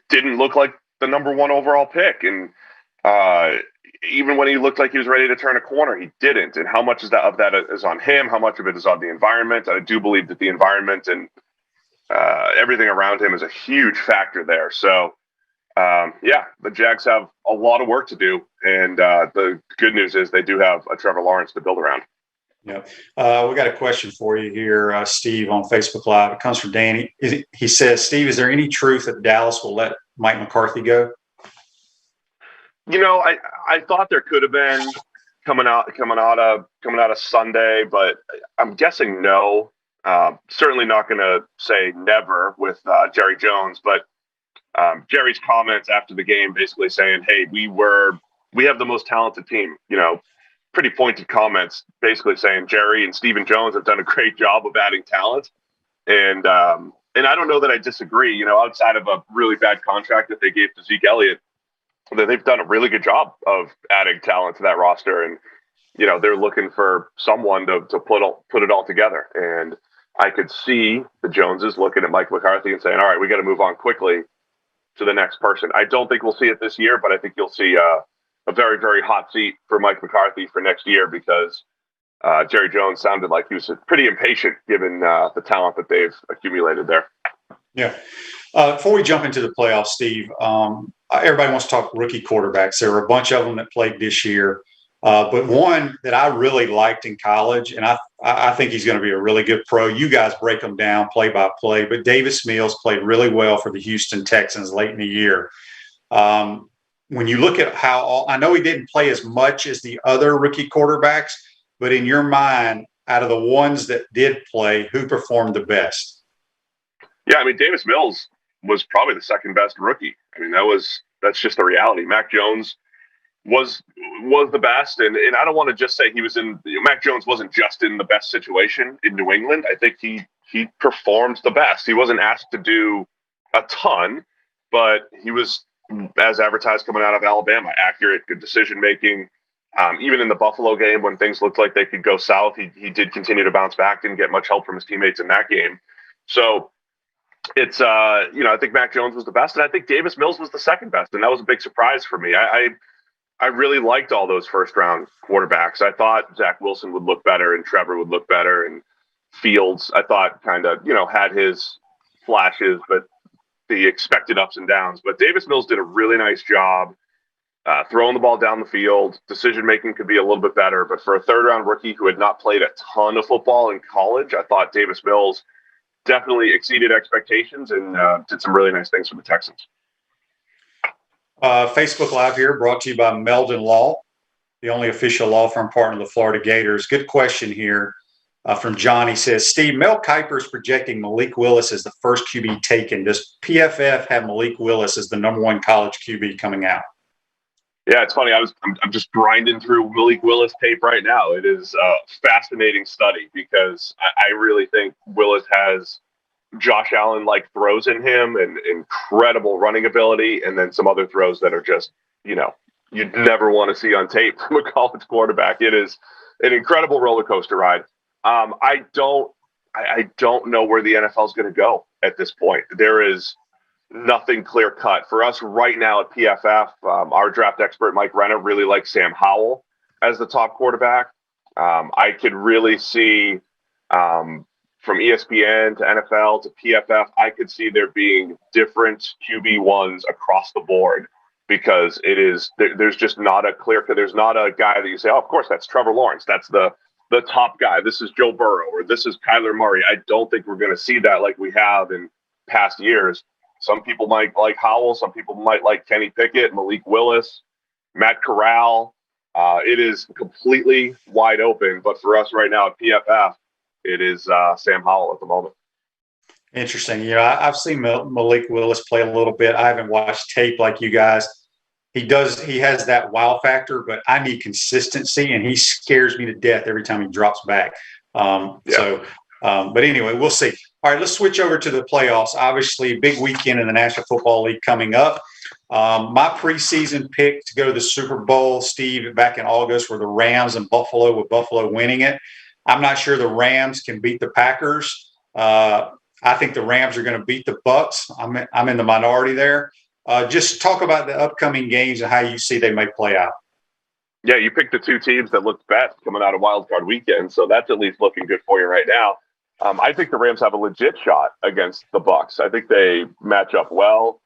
didn't look like the number 1 overall pick. And even when he looked like he was ready to turn a corner, he didn't. And how much of that is on him? How much of it is on the environment? I do believe that the environment and everything around him is a huge factor there. So, the Jags have a lot of work to do. And the good news is they do have a Trevor Lawrence to build around. Yeah. We got a question for you here, Steve, on Facebook Live. It comes from Danny. He says, Steve, is there any truth that Dallas will let Mike McCarthy go? I thought there could have been coming out of Sunday, but I'm guessing no. Certainly not going to say never with Jerry Jones, but Jerry's comments after the game basically saying, "Hey, we have the most talented team." Pretty pointed comments, basically saying Jerry and Stephen Jones have done a great job of adding talent, and I don't know that I disagree. Outside of a really bad contract that they gave to Zeke Elliott, that they've done a really good job of adding talent to that roster, and they're looking for someone to put it all together. And I could see the Joneses looking at Mike McCarthy and saying, "All right, we got to move on quickly to the next person." I don't think we'll see it this year, but I think you'll see a very, very hot seat for Mike McCarthy for next year because Jerry Jones sounded like he was pretty impatient given the talent that they've accumulated there. Yeah. Before we jump into the playoffs, Steve, everybody wants to talk rookie quarterbacks. There were a bunch of them that played this year, but one that I really liked in college, and I think he's going to be a really good pro. You guys break them down play by play, but Davis Mills played really well for the Houston Texans late in the year. When you look at I know he didn't play as much as the other rookie quarterbacks, but in your mind, out of the ones that did play, who performed the best? Yeah, I mean, Davis Mills was probably the second best rookie. I mean, that's just the reality. Mac Jones was the best, and I don't want to just say he was in. Mac Jones wasn't just in the best situation in New England. I think he performed the best. He wasn't asked to do a ton, but he was, as advertised coming out of Alabama, accurate, good decision making. Even in the Buffalo game, when things looked like they could go south, he did continue to bounce back. Didn't get much help from his teammates in that game. So it's I think Mac Jones was the best, and I think Davis Mills was the second best, and that was a big surprise for me. I really liked all those first round quarterbacks. I thought Zach Wilson would look better and Trevor would look better, and Fields, I thought, kind of, had his flashes, but the expected ups and downs. But Davis Mills did a really nice job throwing the ball down the field. Decision-making could be a little bit better, but for a third-round rookie who had not played a ton of football in college, I thought Davis Mills definitely exceeded expectations and did some really nice things for the Texans. Facebook Live here, brought to you by Meldon Law, the only official law firm partner of the Florida Gators. Good question here from John. He says, Steve, Mel Kiper is projecting Malik Willis as the first QB taken. Does PFF have Malik Willis as the number one college QB coming out? Yeah, it's funny. I'm just grinding through Malik Willis tape right now. It is a fascinating study because I really think Willis has Josh Allen-like throws in him and incredible running ability, and then some other throws that are just, you'd never want to see on tape from a college quarterback. It is an incredible roller coaster ride. I don't know where the NFL is going to go at this point. There is nothing clear cut for us right now at PFF. Our draft expert Mike Renner really likes Sam Howell as the top quarterback. I could really see from ESPN to NFL to PFF, I could see there being different QB1s across the board because there's just not a clear cut. There's not a guy that you say, oh, of course, that's Trevor Lawrence. That's the top guy. This is Joe Burrow or this is Kyler Murray. I don't think we're going to see that like we have in past years. Some people might like Howell. Some people might like Kenny Pickett, Malik Willis, Matt Corral. It is completely wide open. But for us right now at PFF, it is Sam Howell at the moment. Interesting. I've seen Malik Willis play a little bit. I haven't watched tape like you guys. He has that wow factor, but I need consistency, and he scares me to death every time he drops back. But anyway, we'll see. All right, let's switch over to the playoffs. Obviously, big weekend in the National Football League coming up. My preseason pick to go to the Super Bowl, Steve, back in August, were the Rams and Buffalo, with Buffalo winning it. I'm not sure the Rams can beat the Packers. I think the Rams are going to beat the Bucs. I'm in the minority there. Just talk about the upcoming games and how you see they may play out. Yeah, you picked the two teams that looked best coming out of Wild Card Weekend, so that's at least looking good for you right now. I think the Rams have a legit shot against the Bucs. I think they match up well.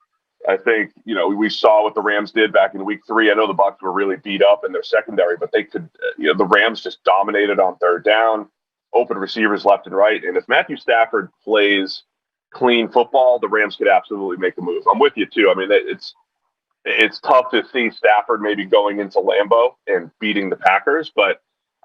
I think, we saw what the Rams did back in week 3. I know the Bucs were really beat up in their secondary, but they could, the Rams just dominated on third down, open receivers left and right. And if Matthew Stafford plays clean football, the Rams could absolutely make a move. I'm with you too. I mean, it's tough to see Stafford maybe going into Lambeau and beating the Packers, but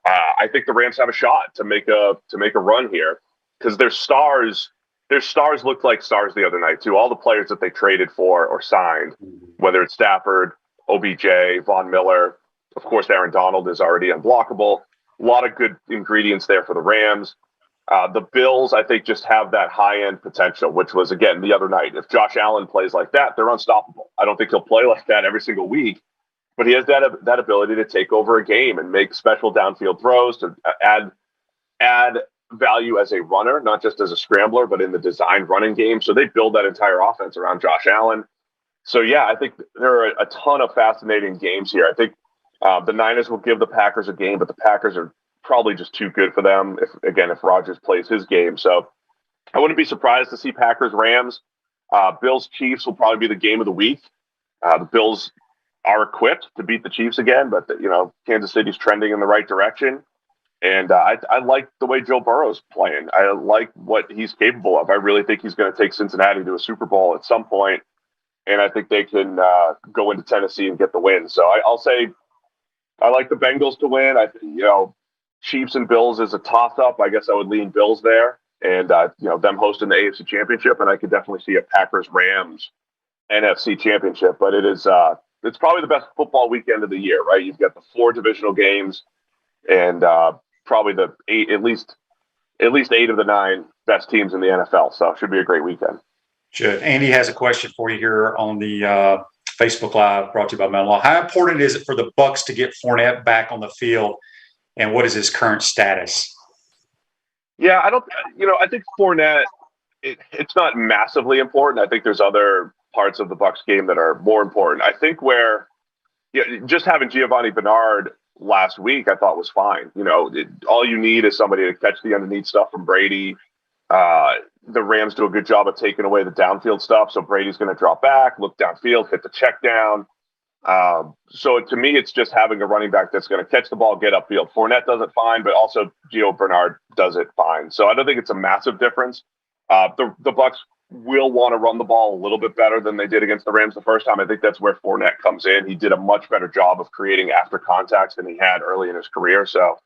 I think the Rams have a shot to make a run here because their stars looked like stars the other night too. All the players that they traded for or signed, whether it's Stafford, OBJ, Von Miller, of course, Aaron Donald is already unblockable. A lot of good ingredients there for the Rams. The Bills, I think, just have that high-end potential, which was, again, the other night. If Josh Allen plays like that, they're unstoppable. I don't think he'll play like that every single week, but he has that ability to take over a game and make special downfield throws, to add value as a runner, not just as a scrambler, but in the designed running game. So they build that entire offense around Josh Allen. So, yeah, I think there are a ton of fascinating games here. I think the Niners will give the Packers a game, but the Packers are probably just too good for them if Rodgers plays his game. So I wouldn't be surprised to see Packers-Rams. Bills-Chiefs will probably be the game of the week. The Bills are equipped to beat the Chiefs again, but Kansas City's trending in the right direction. And I like the way Joe Burrow's playing. I like what he's capable of. I really think he's going to take Cincinnati to a Super Bowl at some point, and I think they can go into Tennessee and get the win. So I'll say I like the Bengals to win. Chiefs and Bills is a toss-up. I guess I would lean Bills there, and them hosting the AFC Championship, and I could definitely see a Packers-Rams NFC Championship. But it's probably the best football weekend of the year, right? You've got the 4 divisional games, and probably at least 8 of the 9 best teams in the NFL. So it should be a great weekend. Should. Andy has a question for you here on the Facebook Live, brought to you by Meldon Law. How important is it for the Bucs to get Fournette back on the field? And what is his current status? Yeah, I think Fournette, it's not massively important. I think there's other parts of the Bucs game that are more important. I think just having Giovanni Bernard last week, I thought was fine. All you need is somebody to catch the underneath stuff from Brady. The Rams do a good job of taking away the downfield stuff, so Brady's going to drop back, look downfield, hit the check down. So to me, it's just having a running back that's going to catch the ball, get upfield. Fournette does it fine, but also Gio Bernard does it fine. So I don't think it's a massive difference. The Bucs will want to run the ball a little bit better than they did against the Rams the first time. I think that's where Fournette comes in. He did a much better job of creating after contacts than he had early in his career. So,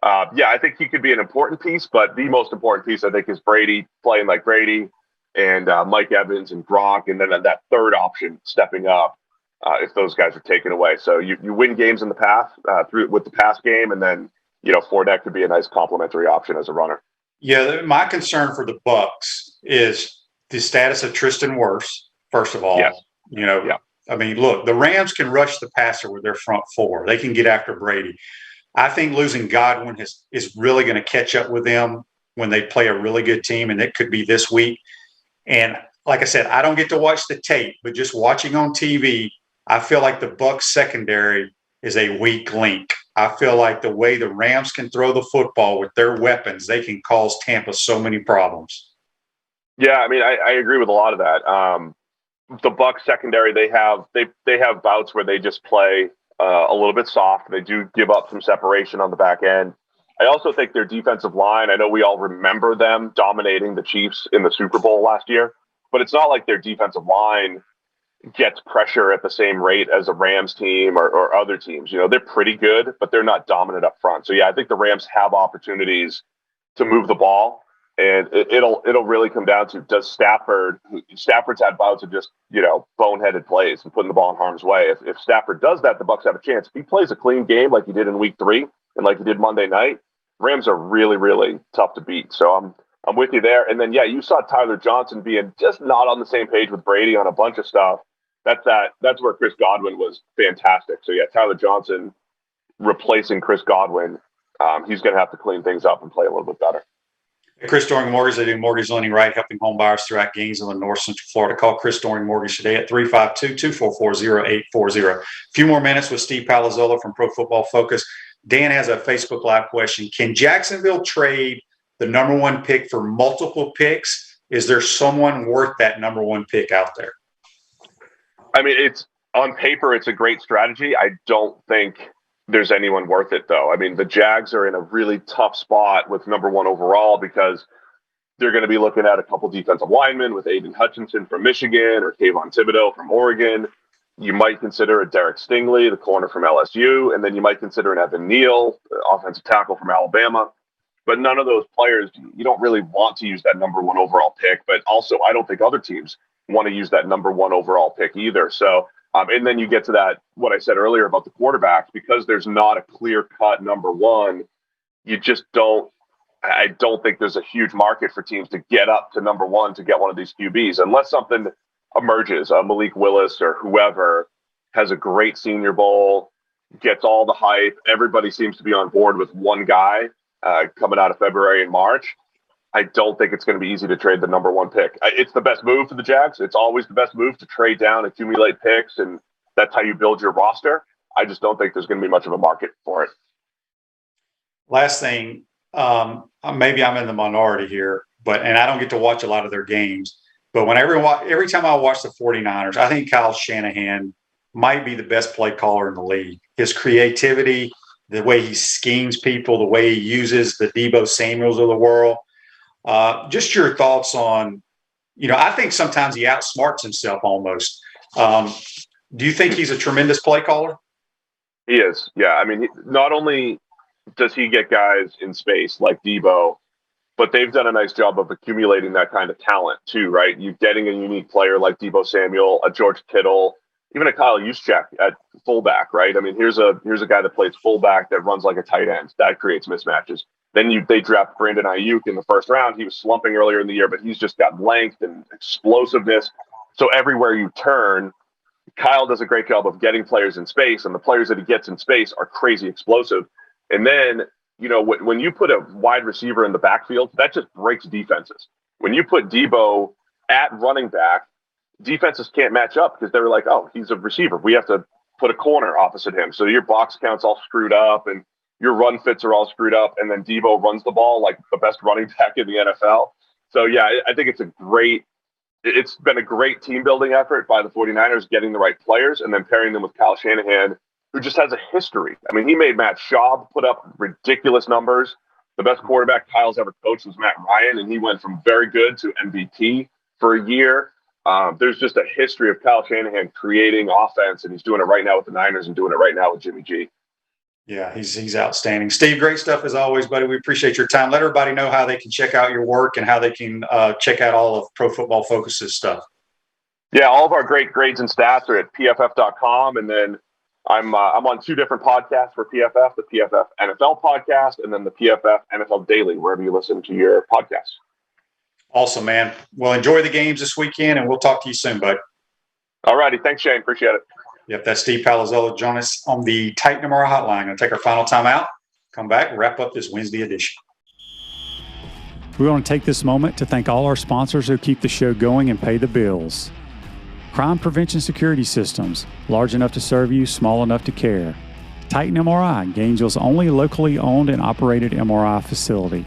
I think he could be an important piece, but the most important piece, I think, is Brady playing like Brady and Mike Evans and Gronk, and then that third option stepping up if those guys are taken away. So you win games in the pass with the pass game, and then Fournette could be a nice complementary option as a runner. Yeah, my concern for the Bucs is the status of Tristan Wirfs, first of all. Yes. Yeah. I mean, look, the Rams can rush the passer with their front four. They can get after Brady. I think losing Godwin is really going to catch up with them when they play a really good team, and it could be this week. And like I said, I don't get to watch the tape, but just watching on TV, I feel like the Bucs secondary is a weak link. I feel like the way the Rams can throw the football with their weapons, they can cause Tampa so many problems. Yeah, I mean, I agree with a lot of that. The Bucs secondary, they have bouts where they just play a little bit soft. They do give up some separation on the back end. I also think their defensive line, I know we all remember them dominating the Chiefs in the Super Bowl last year, but it's not like their defensive line gets pressure at the same rate as a Rams team or other teams. They're pretty good, but they're not dominant up front. So, yeah, I think the Rams have opportunities to move the ball. And it'll really come down to, does Stafford's had bouts of just, boneheaded plays and putting the ball in harm's way. If Stafford does that, the Bucs have a chance. If he plays a clean game like he did in week 3 and like he did Monday night, Rams are really, really tough to beat. So I'm with you there. And then, yeah, you saw Tyler Johnson being just not on the same page with Brady on a bunch of stuff. That's where Chris Godwin was fantastic. So, yeah, Tyler Johnson replacing Chris Godwin, he's going to have to clean things up and play a little bit better. Chris Doring Mortgage, they do mortgage lending right, helping home buyers throughout Gainesville and North Central Florida. Call Chris Doring Mortgage today at 352-244-0840. A few more minutes with Steve Palazzolo from Pro Football Focus. Dan has a Facebook Live question. Can Jacksonville trade the number 1 pick for multiple picks? Is there someone worth that number 1 pick out there? I mean, it's on paper, it's a great strategy. I don't think there's anyone worth it, though. I mean, the Jags are in a really tough spot with number 1 overall because they're going to be looking at a couple defensive linemen with Aiden Hutchinson from Michigan or Kayvon Thibodeau from Oregon. You might consider a Derek Stingley, the corner from LSU, and then you might consider an Evan Neal, the offensive tackle from Alabama. But none of those players, you don't really want to use that number 1 overall pick. But also, I don't think other teams want to use that number 1 overall pick either. So, and then you get to that, what I said earlier about the quarterbacks, because there's not a clear-cut number 1, you just don't, I don't think there's a huge market for teams to get up to number 1 to get one of these QBs, unless something emerges, Malik Willis or whoever has a great Senior Bowl, gets all the hype. Everybody seems to be on board with one guy coming out of February and March. I don't think it's going to be easy to trade the number 1 pick. It's the best move for the Jags. It's always the best move to trade down, accumulate picks, and that's how you build your roster. I just don't think there's going to be much of a market for it. Last thing, maybe I'm in the minority here, and I don't get to watch a lot of their games. But every time I watch the 49ers, I think Kyle Shanahan might be the best play caller in the league. His creativity, the way he schemes people, the way he uses the Deebo Samuels of the world. Just your thoughts on, I think sometimes he outsmarts himself almost. Do you think he's a tremendous play caller? He is. Yeah. I mean, not only does he get guys in space like Deebo, but they've done a nice job of accumulating that kind of talent too, right? You're getting a unique player like Deebo Samuel, a George Kittle, even a Kyle Juszczyk at fullback, right? I mean, here's a guy that plays fullback that runs like a tight end. That creates mismatches. Then they draft Brandon Ayuk in the first round. He was slumping earlier in the year, but he's just got length and explosiveness. So everywhere you turn, Kyle does a great job of getting players in space, and the players that he gets in space are crazy explosive. And then, when you put a wide receiver in the backfield, that just breaks defenses. When you put Deebo at running back, defenses can't match up because they're like, oh, he's a receiver. We have to put a corner opposite him. So your box count's all screwed up and your run fits are all screwed up. And then Deebo runs the ball like the best running back in the NFL. So, yeah, I think it's been a great team building effort by the 49ers, getting the right players and then pairing them with Kyle Shanahan, who just has a history. I mean, he made Matt Schaub put up ridiculous numbers. The best quarterback Kyle's ever coached was Matt Ryan, and he went from very good to MVP for a year. There's just a history of Kyle Shanahan creating offense, and he's doing it right now with the Niners and doing it right now with Jimmy G. Yeah, he's outstanding. Steve, great stuff as always, buddy. We appreciate your time. Let everybody know how they can check out your work and how they can check out all of Pro Football Focus's stuff. Yeah, all of our great grades and stats are at pff.com, and then I'm on 2 different podcasts for PFF, the PFF NFL podcast, and then the PFF NFL Daily, wherever you listen to your podcasts. Awesome, man. Well, enjoy the games this weekend, and we'll talk to you soon, bud. All righty. Thanks, Shane. Appreciate it. Yep, that's Steve Palazzolo. Join us on the Titan MRI hotline. Going to take our final time out, come back, wrap up this Wednesday edition. We want to take this moment to thank all our sponsors who keep the show going and pay the bills. Crime Prevention Security Systems, large enough to serve you, small enough to care. Titan MRI, Gainesville's only locally owned and operated MRI facility.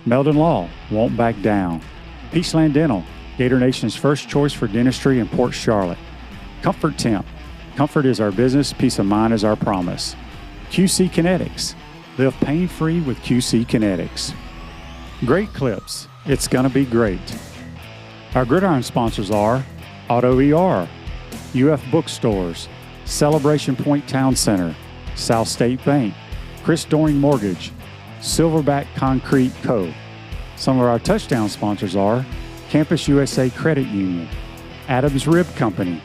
Meldon Law, won't back down. Peachland Dental, Gator Nation's first choice for dentistry in Port Charlotte. Comfort Temp, comfort is our business, peace of mind is our promise. QC Kinetics, live pain-free with QC Kinetics. Great Clips, it's gonna be great. Our Gridiron sponsors are Auto ER, UF Bookstores, Celebration Point Town Center, South State Bank, Chris Doring Mortgage, Silverback Concrete Co. Some of our touchdown sponsors are Campus USA Credit Union, Adams Rib Company,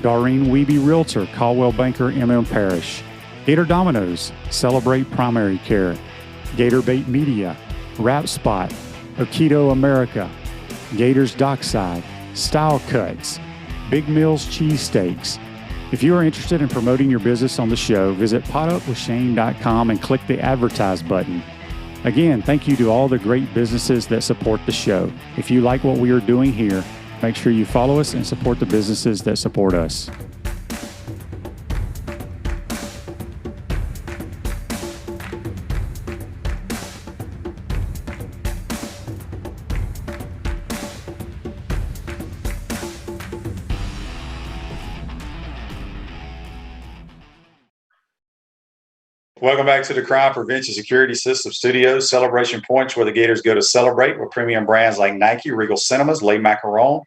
Doreen Wiebe Realtor, Caldwell Banker, MM Parish, Gator Dominoes, Celebrate Primary Care, Gator Bait Media, Wrap Spot, Okido America, Gators Dockside, Style Cuts, Big Mills Cheesesteaks. If you are interested in promoting your business on the show, visit potupwithshane.com and click the advertise button. Again, thank you to all the great businesses that support the show. If you like what we are doing here, make sure you follow us and support the businesses that support us. Welcome back to the Crime Prevention Security System Studios, Celebration Points, where the Gators go to celebrate with premium brands like Nike, Regal Cinemas, Le Macaron,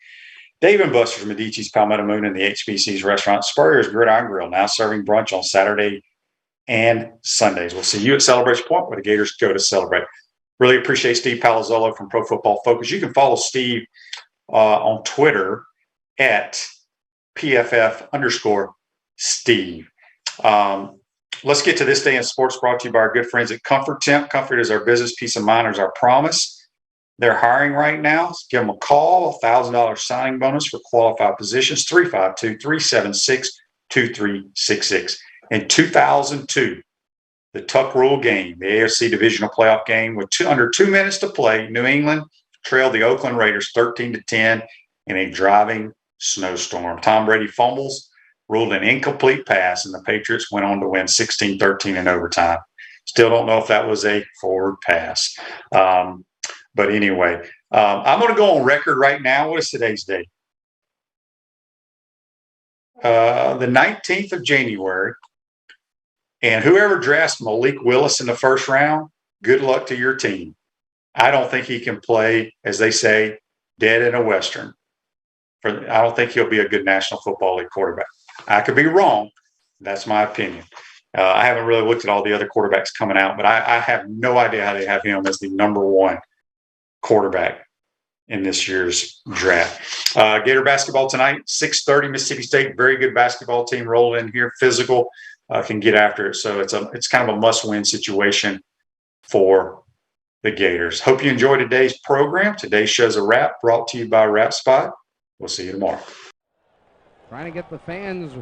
Dave & Buster's, Medici's, Palmetto Moon, and the HBC's restaurant, Spurrier's Gridiron Grill, now serving brunch on Saturday and Sundays. We'll see you at Celebration Point, where the Gators go to celebrate. Really appreciate Steve Palazzolo from Pro Football Focus. You can follow Steve on Twitter at PFF_Steve. Let's get to this day in sports, brought to you by our good friends at Comfort Temp. Comfort is our business, peace of mind is our promise. They're hiring right now. Give them a call, $1,000 signing bonus for qualified positions, 352-376-2366. In 2002, the Tuck Rule game, the AFC divisional playoff game, with under 2 minutes to play, New England trailed the Oakland Raiders 13-10 in a driving snowstorm. Tom Brady fumbles, ruled an incomplete pass, and the Patriots went on to win 16-13 in overtime. Still don't know if that was a forward pass. But anyway, I'm going to go on record right now. What is today's date? The 19th of January. And whoever drafts Malik Willis in the first round, good luck to your team. I don't think he can play, as they say, dead in a Western. I don't think he'll be a good National Football League quarterback. I could be wrong. That's my opinion. I haven't really looked at all the other quarterbacks coming out, but I have no idea how they have him as the number one quarterback in this year's draft. Gator basketball tonight, 6:30, Mississippi State. Very good basketball team rolling in here, physical, can get after it. So it's kind of a must-win situation for the Gators. Hope you enjoyed today's program. Today's show's a wrap, brought to you by Wrap Spot. We'll see you tomorrow. Trying to get the fans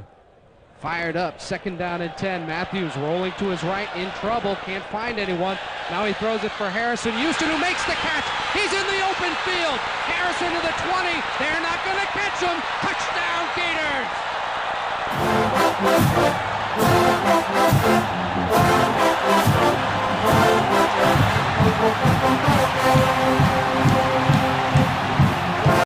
fired up. 2nd down and 10. Matthews rolling to his right, in trouble, can't find anyone. Now he throws it for Harrison Houston, who makes the catch. He's in the open field. Harrison to the 20. They're not going to catch him. Touchdown, Gators! Thank you.